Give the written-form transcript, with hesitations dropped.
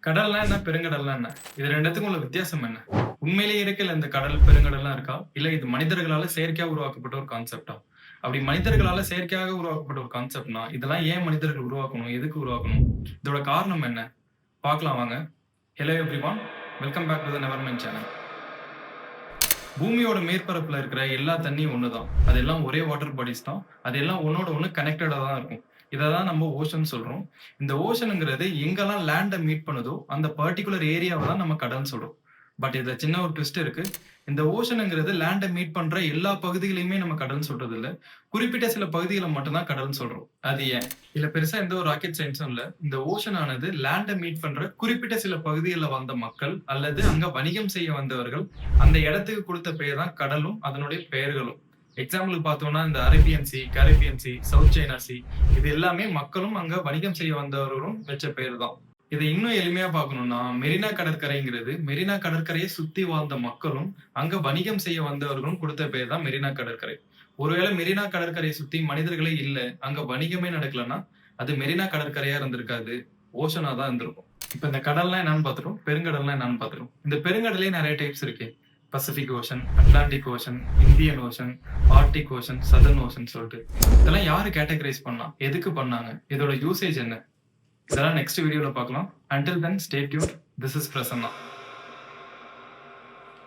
கடல்னா என்ன? பெருங்கடல்னா என்ன? இது 2த்துக்கும் உள்ள வித்தியாசம் என்ன? உண்மையிலேயே இருக்குல்ல இந்த கடல், பெருங்கடல்லாம் இருக்கா? இல்ல இது மனிதர்களால செயற்கையா உருவாக்கப்பட்ட ஒரு கான்செப்ட்டா? அப்படி மனிதர்களால செயற்கையாக உருவாக்கப்பட்ட ஒரு கான்செப்ட்னா, இதெல்லாம் ஏன் மனிதர்கள் உருவாக்கணும்? எதுக்கு உருவாக்கணும்? இதோட காரணம் என்ன? பார்க்கலாம் வாங்க. Hello everyone. Welcome back to the Nevermind channel. பூமியோட மேற்பரப்புல இருக்கிற எல்லா தண்ணியும் ஒண்ணுதான். அதெல்லாம் ஒரே வாட்டர் பாடிஸ் தான். அதெல்லாம் ஒண்ணோட ஒண்ணு கனெக்டடா தான் இருக்கும். இத தான் நம்ம ஓஷன் சொல்றோம். இந்த ஓஷன்ங்கிறது எங்கெல்லாம் லேண்ட மீட் பண்ணுதோ, அந்த பர்ட்டிகுலர் ஏரியாவ தான் நம்ம கடல்ன்னு சொல்றோம். பட் இதுல சின்ன ஒரு ட்விஸ்ட் இருக்கு. இந்த ஓஷன்ங்கிறது லேண்ட மீட் பண்ற எல்லா பகுதிகளையுமே நம்ம கடல்ன்னு சொல்றது இல்ல. குறிப்பிட்ட சில பகுதிகள மட்டும் தான் கடல்ன்னு சொல்றோம். அது ஏன்? இதுல பெருசா எந்த ஒரு ராக்கெட் சயின்ஸும் இல்ல. இந்த ஓஷன் ஆனது லேண்ட மீட் பண்ற குறிப்பிட்ட சில பகுதிகள்ல வந்த மக்கள் அல்லது அங்க வணிகம் செய்ய வந்தவர்கள் அந்த இடத்துக்கு கொடுத்த பெயர் தான் கடலும் அதனுடைய பெயர்களும். எக்ஸாம்பிளுக்கு பார்த்தோம்னா இந்த Arabian sea, Caribbean C, south China C இது எல்லாமே மக்களும் அங்க வணிகம் செய்ய வந்தவர்களும் வச்ச பேர் தான். இதை இன்னும் எளிமையா பார்க்கணும்னா மெரினா கடற்கரைங்கிறது மெரினா கடற்கரையை சுத்தி வாழ்ந்த மக்களும் அங்க வணிகம் செய்ய வந்தவர்களும் கொடுத்த பேர் தான் மெரினா கடற்கரை. ஒருவேளை மெரினா கடற்கரையை சுத்தி மனிதர்களே இல்ல, அங்க வணிகமே நடக்கலன்னா அது மெரினா கடற்கரையா இருந்திருக்காது, ஓஷனா தான் இருந்திருக்கும். இப்ப இந்த கடல்னா என்னன்னு பார்த்துட்டோம், பெருங்கடல்னா என்னன்னு பார்த்துட்டோம். இந்த பெருங்கடலே நிறைய டைப்ஸ் இருக்கு. Pacific ocean, Atlantic ocean, Indian ocean, Arctic ocean, southern ocean சொல்லிட்டு இதெல்லாம் யாரு கேட்டகரைஸ் பண்ணா, எதுக்கு பண்ணாங்க, இதோட யூசேஜ் என்ன, இதெல்லாம் நெக்ஸ்ட் வீடியோல பார்க்கலாம். Until then, stay tuned. This is Prasanna.